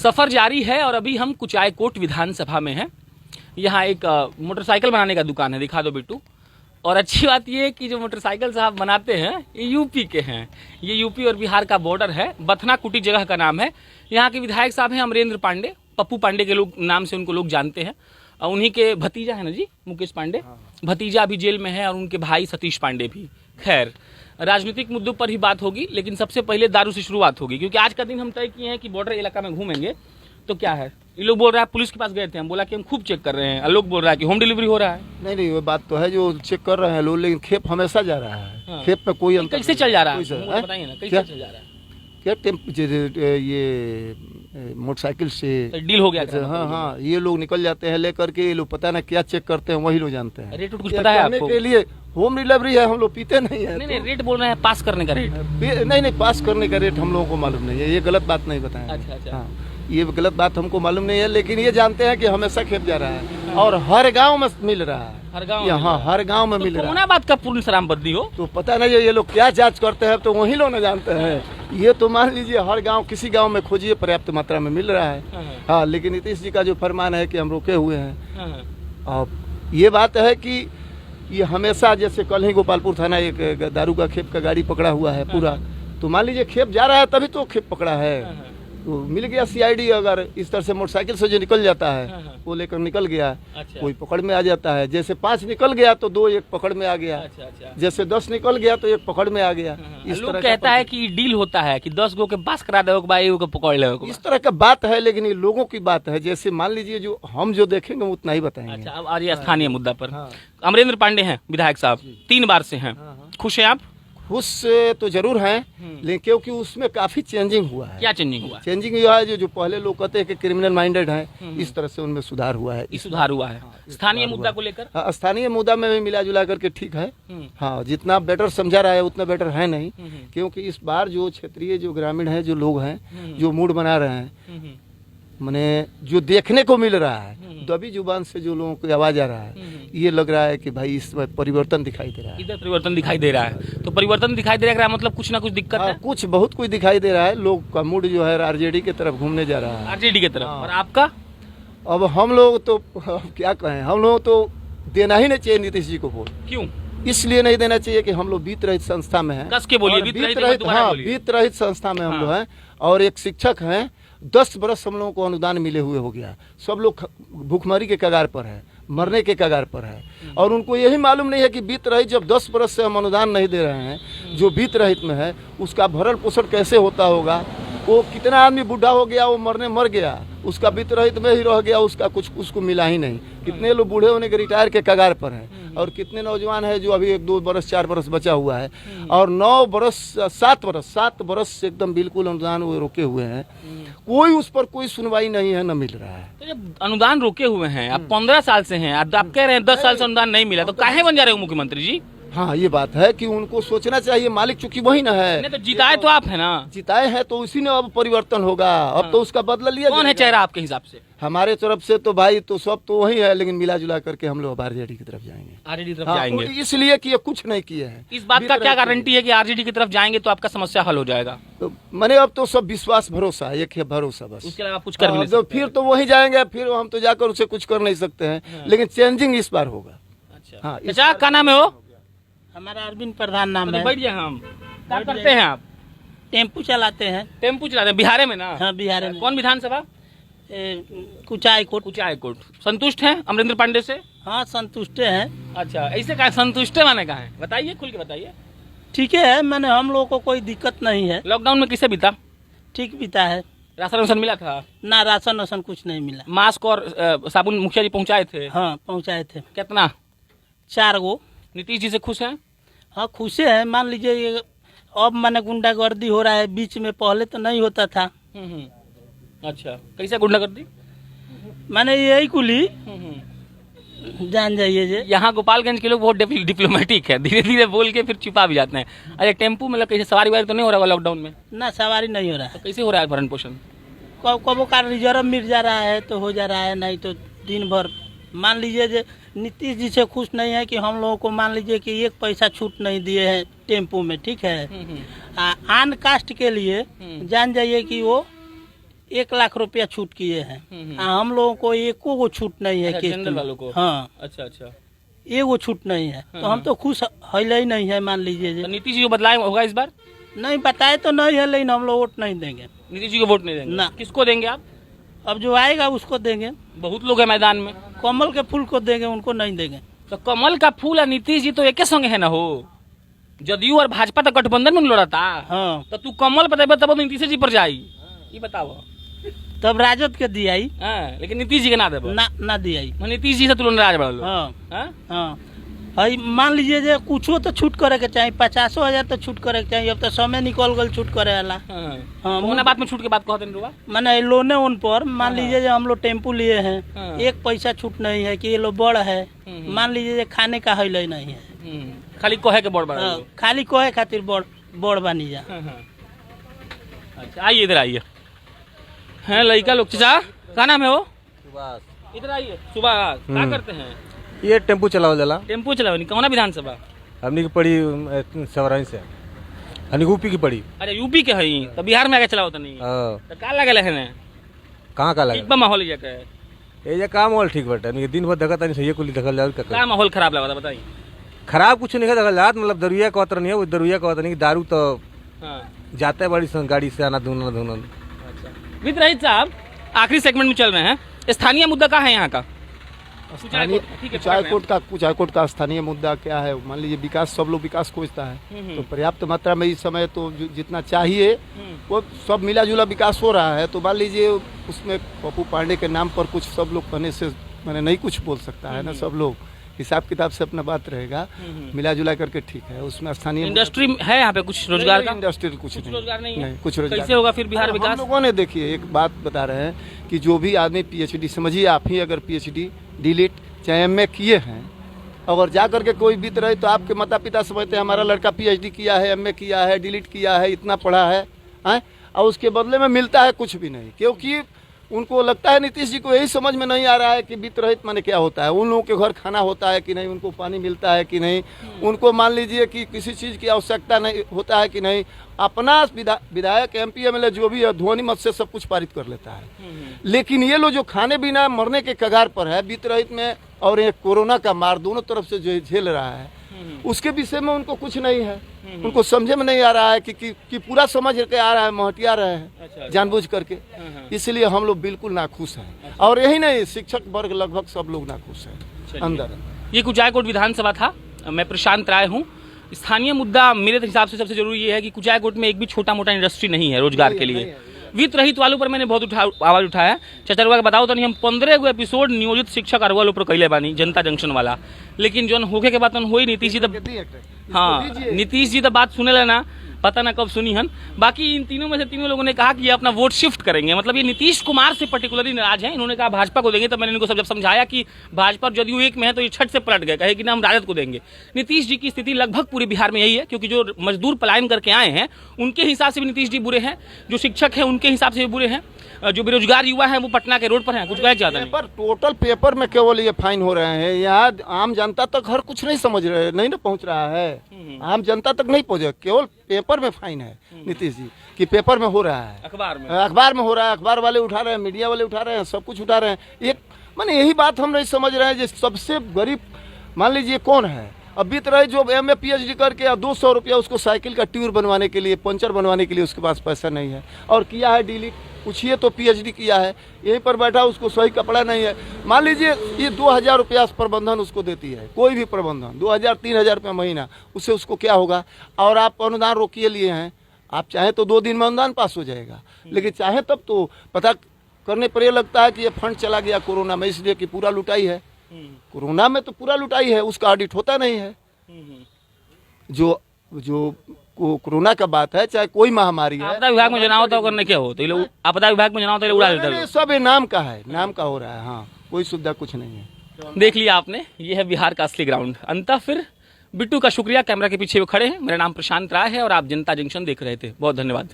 सफर जारी है और अभी हम कुचायकोट विधानसभा में हैं। यहाँ एक मोटरसाइकिल बनाने का दुकान है, दिखा दो बिट्टू। और अच्छी बात ये है कि जो मोटरसाइकिल साहब बनाते हैं ये यूपी के हैं। ये यूपी और बिहार का बॉर्डर है, बथना कुटी जगह का नाम है। यहाँ के विधायक साहब हैं अमरेंद्र पांडे, पप्पू पांडे के लोग नाम से उनको लोग जानते हैं। उन्हीं के भतीजा है ना जी, मुकेश पांडे। भतीजा अभी जेल में है और उनके भाई सतीश पांडे भी। खैर, राजनीतिक मुद्दों पर ही बात होगी, लेकिन सबसे पहले दारू से शुरुआत होगी, क्योंकि आज का दिन हम तय किए हैं कि बॉर्डर इलाका में घूमेंगे। तो क्या है, ये लोग बोल रहा है पुलिस के पास गए थे, हम बोला कि हम खूब चेक कर रहे हैं। लोग बोल रहा है कि होम डिलीवरी हो रहा है। नहीं वो बात तो है, जो चेक कर रहे हैं लोग, लेकिन खेप हमेशा जा रहा है। हाँ। खेप में कोई अंतर कैसे चल जा रहा है, बताइए ना, कैसे चल जा रहा है? क्या ये मोटरसाइकिल से डील हो गया? हाँ, ये लोग निकल जाते हैं लेकर के। ये लोग पता ना क्या चेक करते हैं, वही लोग जानते हैं। रेट कुछ पता है आपको? के लिए होम डिलीवरी है, हम लोग पीते नहीं है। नहीं, रेट बोल रहे हैं, पास करने का रेट। नहीं, पास करने का रेट हम लोगों को मालूम नहीं है, ये गलत बात नहीं बताया। अच्छा। हाँ, ये गलत बात हमको मालूम नहीं है, लेकिन ये जानते हैं कि हमेशा खेप जा रहा है और हर गांव में मिल रहा है। हर गांव? हाँ, हर गांव में मिल रहा है। बात का पूर्ण सरामबद्दी हो तो पता नहीं ये लोग क्या जांच करते हैं, तो वही लोग न जानते हैं। ये तो मान लीजिए हर गांव, किसी गांव में खोजिए, पर्याप्त मात्रा में मिल रहा है। हाँ, लेकिन नीतीश जी का जो फरमान है कि हम रुके हुए हैं। और ये बात है कि ये हमेशा, जैसे कल ही गोपालपुर थाना एक दारू का खेप का गाड़ी पकड़ा हुआ है पूरा। तो मान लीजिए खेप जा रहा है तभी तो खेप पकड़ा है। तो मिल गया सीआईडी, अगर इस तरह से मोटरसाइकिल से जो निकल जाता है वो लेकर निकल गया। अच्छा। कोई पकड़ में आ जाता है, जैसे 5 निकल गया तो 2 एक पकड़ में आ गया। अच्छा। जैसे 10 निकल गया तो 1 पकड़ में आ गया। इस तरह कहता है कि डील होता है कि 10 गो के पास करा दो, पकड़ ले। इस तरह का बात है, लेकिन ये लोगों की बात है। जैसे मान लीजिए जो हम जो देखेंगे उतना ही बताएंगे। अच्छा, अब आ रही स्थानीय मुद्दा पर। अमरेंद्र पांडे हैं विधायक साहब, 3 बार से हैं। खुश हैं आप? खुश तो जरूर हैं, लेकिन क्योंकि उसमें काफी चेंजिंग हुआ है। क्या चेंजिंग हुआ? चेंजिंग यह है, जो पहले लोग कहते हैं कि क्रिमिनल माइंडेड हैं, इस तरह से उनमें सुधार हुआ है। सुधार हुआ है। स्थानीय मुद्दा को लेकर? हाँ, स्थानीय मुद्दा में भी मिला जुला करके ठीक है। हाँ, जितना बेटर समझा रहा है उतना बेटर है नहीं, क्योंकि इस बार जो क्षेत्रीय जो ग्रामीण है, जो लोग हैं, जो मूड बना रहे हैं, मैंने जो देखने को मिल रहा है, दबी जुबान से जो लोगों की आवाज आ रहा है, ये लग रहा है कि भाई इसमें परिवर्तन दिखाई दे रहा है। इधर परिवर्तन दिखाई दे रहा है, तो परिवर्तन दिखाई दे रहा है मतलब कुछ ना कुछ दिक्कत है। कुछ बहुत कुछ दिखाई दे रहा है। लोग का मूड जो है आरजेडी की तरफ घूमने जा रहा है। आरजेडी की तरफ। और आपका? अब हम लोग तो क्या कहें, हम लोग तो देना ही नहीं चाहिए नीतीश जी को वोट। क्यों? इसलिए नहीं देना चाहिए कि हम लोग वित्त रहित संस्था में हैं। कस के बोलिए, वित्त रहित संस्था में हम लोग हैं, और एक शिक्षक हैं। 10 बरस हम लोगों को अनुदान मिले हुए हो गया। सब लोग भूखमरी के कगार पर है, मरने के कगार पर है, और उनको यही मालूम नहीं है कि वित्त रहित, जब 10 बरस से हम अनुदान नहीं दे रहे हैं, जो वित्त रहित में है उसका भरण पोषण कैसे होता होगा। वो कितना आदमी बूढ़ा हो गया, वो मर गया, उसका वित्त रहित में ही रह गया, उसका कुछ उसको मिला ही नहीं। कितने लोग बूढ़े होने के रिटायर के कगार पर हैं, और कितने नौजवान हैं जो अभी 1-2 बरस 4 बरस बचा हुआ है, और 9 बरस 7 बरस से एकदम बिल्कुल अनुदान वो रोके हुए हैं। कोई उस पर कोई सुनवाई नहीं है, न मिल रहा है। तो जब अनुदान रोके हुए हैं, आप 15 साल से हैं, आप कह रहे हैं 10 साल से अनुदान नहीं मिला, तो काहे बन जा रहे हो मुख्यमंत्री जी? हाँ, ये बात है कि उनको सोचना चाहिए, मालिक चूंकि वही ना है। नहीं तो जिताए तो आप है ना? जिताए हैं तो उसी ने अब परिवर्तन होगा। अब तो उसका बदला लिया। कौन है चेहरा आपके हिसाब से? हमारे तरफ से तो भाई तो सब तो वही है, लेकिन मिला जुला करके हम लोग आरजेडी की तरफ जाएंगे। आरजेडी की तरफ जाएंगे इसलिए कि ये कुछ नहीं किए हैं। इस बात का क्या गारंटी है कि आरजेडी की तरफ जाएंगे तो आपका समस्या हल हो जाएगा? तो मैंने अब तो सब विश्वास भरोसा, एक है भरोसा बस। उसके अलावा कुछ कर भी नहीं सकते। फिर तो वही जाएंगे, फिर हम तो जाकर उसे कुछ कर नहीं सकते हैं, लेकिन चेंजिंग इस बार होगा। अच्छा, हाँ, क्या नाम है? हो हमारा अरविंद प्रधान नाम है। बैठ जाए। हम क्या करते हैं आप? टेम्पू चलाते हैं। टेम्पू चलाते हैं बिहार में ना? हाँ, बिहार में। कौन विधानसभा? कुचायकोट। संतुष्ट हैं अमरेंद्र पांडे से? हाँ, संतुष्ट हैं। अच्छा, ऐसे क्या संतुष्ट माने कहा है, बताइए, खुल के बताइए। ठीक है, मैंने हम लोगों को कोई दिक्कत नहीं है। लॉकडाउन में किसे बीता? ठीक बीता है। राशन मिला था? ना, राशन कुछ नहीं मिला। मास्क और साबुन मुखिया जी पहुँचाए थे? हाँ, पहुँचाए थे। कितना? 4 गो। नीतीश जी से खुश हैं? हाँ, खुश है। मान लीजिए ये अब मैंने गुंडागर्दी हो रहा है, बीच में पहले तो नहीं होता था। अच्छा, कैसे गुंडागर्दी? मैंने यही कुली जान जाइए। यहाँ गोपालगंज के लोग बहुत डिप्लोमेटिक है, धीरे धीरे बोल के फिर छुपा भी जाते हैं। अरे टेम्पू मतलब कैसे सवारी वारी तो नहीं हो रहा लॉकडाउन में? ना, सवारी नहीं हो रहा है। तो कैसे हो रहा है भरण पोषण? कबो का रिजर्व मिल जा रहा है तो हो जा रहा है, नहीं तो दिन भर। मान लीजिए नीतीश जी से खुश नहीं है कि हम लोगों को, मान लीजिए कि 1 पैसा छूट नहीं दिए हैं टेम्पू में, ठीक है। आन कास्ट के लिए जान जाइए कि वो 1 लाख रुपया छूट किए हैं। हम लोगों को एको को छूट नहीं है। अच्छा, जनरल वालों को? हाँ, अच्छा अच्छा। एगो छूट नहीं है, तो हम तो खुश है ही नहीं है। मान लीजिए तो नीतीश जी को बदलाव होगा इस बार? नहीं बताए तो नहीं है, लेकिन हम लोग वोट नहीं देंगे। नीतीश जी को वोट नहीं देंगे ना। किसको देंगे आप? अब जो आएगा उसको देंगे। बहुत लोग है मैदान में। कमल के फूल को देंगे, उनको नहीं देंगे। तो कमल का फूल और नीतीश जी तो एक संग है ना हो। जदयू और भाजपा तो गठबंधन में लड़ता। हाँ, तो तू कमल पर तब तो नीतीश जी पर जाई। ये बताओ। तब राजद के दियाई लेकिन नीतीश जी के ना देबो। ना दियाई। नीतीश जी से तुलना नाराज बढ़। हाँ हाँ, भाई मान लीजिए जे कुछो तो छूट करे के चाहिए। 50,000 तो छूट करे के चाहिए। अब तो समय निकल गल छूट करे वाला। हाँ, बात में छूट के बात कहते हैं माने लोने उन पर मान लीजिए जो हम लोग टेम्पू लिए हैं, हाँ। 1 पैसा छूट नहीं है कि ये लोग बड़ है। मान लीजिए खाने का है नहीं है, खाली कहे के बड़ हाँ, खाली कहे खातिर बड़ बानी जा। अच्छा आइए, इधर आइए। हैं लड़का लोग। चाचा क्या नाम है वो? इधर आइए। सुबह क्या करते हैं? ये टेम्पू चलावल जाला। टेम्पू चलाओ। कौन विधानसभा? हमनी की पड़ी सवराई से, हमनी यूपी की पड़ी। अरे यूपी के हई तो बिहार में आके चलाओ तो नहीं? तो का लगल है? कहाँ का ठीक लगा बा माहौल ये के? ये काम वाल ठीक बटे। हमनी के दिन भर देखा तनी सही कुल देखल जात का माहौल खराब लगा था बताइए। खराब कुछ नहीं है देखल जात। मतलब दरुया का नहीं है, वो दरुया का नहीं। दारू तो जाते बड़ी गाड़ी से आना धुना धुना। अच्छा विद रहीत साहब, आखिरी सेगमेंट में चल रहे हैं। स्थानीय मुद्दा क्या है यहाँ का? स्थानीय कुचायकोट का स्थानीय मुद्दा क्या है? मान लीजिए विकास, सब लोग विकास खोजता है, तो पर्याप्त मात्रा में इस समय तो जितना चाहिए वो सब मिला जुला विकास हो रहा है। तो मान लीजिए उसमें पप्पू पांडे के नाम पर कुछ सब लोग कहने से मैंने नहीं कुछ बोल सकता है ना। सब लोग हिसाब किताब से अपना बात रहेगा, मिला जुला करके ठीक है। उसमें स्थानीय इंडस्ट्री है यहाँ पे कुछ रोजगार का? इंडस्ट्री कुछ रोजगार नहीं है। कुछ रोजगार कैसे होगा फिर बिहार हम विकास? लोगों ने देखिए एक बात बता रहे हैं कि जो भी आदमी PhD, समझिए आप ही अगर PhD डिलीट चाहे MA किए हैं, अगर जा करके कोई बीत रहे तो आपके माता पिता समझते हैं हमारा लड़का PhD किया है, MA किया है, डिलीट किया है, इतना पढ़ा है, और उसके बदले में मिलता है कुछ भी नहीं। क्योंकि उनको लगता है नीतीश जी को यही समझ में नहीं आ रहा है कि वित्त रहित माने क्या होता है। उन लोगों के घर खाना होता है कि नहीं, उनको पानी मिलता है कि नहीं, उनको मान लीजिए कि किसी चीज़ की आवश्यकता नहीं होता है कि नहीं। अपना विधायक MP MLA जो भी है ध्वनि मत से सब कुछ पारित कर लेता है। लेकिन ये लोग जो खाने बिना मरने के कगार पर है वित्त रहित में, और ये कोरोना का मार दोनों तरफ से जो झेल रहा है, उसके विषय में उनको कुछ नहीं है। उनको समझे में नहीं आ रहा है कि पूरा समझ के आ रहा है, महटिया रहे हैं जानबूझ करके। इसलिए हम लोग बिल्कुल नाखुश हैं, और यही नहीं शिक्षक वर्ग लगभग सब लोग नाखुश हैं अंदर। ये कुचायकोट विधानसभा था। मैं प्रशांत राय हूँ। स्थानीय मुद्दा मेरे हिसाब से सबसे जरूरी ये है कि कुचायकोट में एक भी छोटा मोटा इंडस्ट्री नहीं है रोजगार के लिए। वित्त रहित वालों पर मैंने बहुत आवाज उठाया। चचरवा के बताओ तो नहीं, हम 15 गो एपिसोड नियोजित शिक्षक अरवा पर कैले बानी, जनता जंक्शन वाला। लेकिन जो होके के बात हो नीतीश जी हाँ, नीतीश जी तो बात सुने लेना, पता ना कब सुनी हन। बाकी इन तीनों में से तीनों लोगों ने कहा कि ये अपना वोट शिफ्ट करेंगे। मतलब ये नीतीश कुमार से पर्टिकुलरली नाराज हैं। इन्होंने कहा भाजपा को देंगे, तो मैंने इनको सब जब समझाया कि भाजपा जदयू एक में है तो ये छठ से पलट गए, कहे कि ना हम राजद को देंगे। नीतीश जी की स्थिति लगभग पूरे बिहार में यही है, क्योंकि जो मजदूर पलायन करके आए हैं उनके हिसाब से भी नीतीश जी बुरे हैं, जो शिक्षक हैं उनके हिसाब से भी बुरे हैं, जो बेरोजगार युवा हैं वो पटना के रोड पर हैं। कुछ कहे ज्यादा नहीं। टोटल पेपर में केवल ये फाइन हो रहे हैं। यहाँ आम जनता तक हर कुछ नहीं समझ रहे, नहीं ना पहुँच रहा है। आम जनता तक नहीं पहुँचे, केवल पेपर में फाइन है नीतीश जी कि पेपर में हो रहा है, अखबार में हो रहा है। अखबार वाले उठा रहे हैं, मीडिया वाले उठा रहे हैं, सब कुछ उठा रहे हैं। एक माने यही बात हम नहीं समझ रहे हैं। जो सबसे गरीब मान लीजिए कौन है, अब बीत रहे जो MA PhD करके 200 रुपया उसको साइकिल का ट्यूब बनवाने के लिए, पंचर बनवाने के लिए उसके पास पैसा नहीं है, और किया है डिलीट। पूछिए तो PhD किया है, यहीं पर बैठा, उसको सही कपड़ा नहीं है। मान लीजिए ये 2000 रुपया प्रबंधन उसको देती है, कोई भी प्रबंधन 2000-3000 रुपया महीना, उससे उसको क्या होगा। और आप अनुदान रोकिए लिए हैं, आप चाहें तो 2 दिन में अनुदान पास हो जाएगा, लेकिन चाहे तब तो पता करने पर यह लगता है कि ये फंड चला गया कोरोना में, इसलिए कि पूरा लुटाई है। कोरोना में तो पूरा लुटाई है, उसका ऑडिट होता नहीं है। जो कोरोना का बात है, चाहे कोई महामारी है। आपदा विभाग में जनाओ तो करने क्या हो, तो ये लोग आपदा विभाग में जनाओ तो उड़ा देते हैं। सब नाम का है, नाम का हो रहा है। हाँ, कोई सुविधा कुछ नहीं है। देख लिया आपने, ये है बिहार का असली ग्राउंड। अंततः फिर बिट्टू का शुक्रिया, कैमरा के पीछे वो खड़े हैं। मेरा नाम प्रशांत राय है और आप जनता जंक्शन देख रहे थे। बहुत धन्यवाद।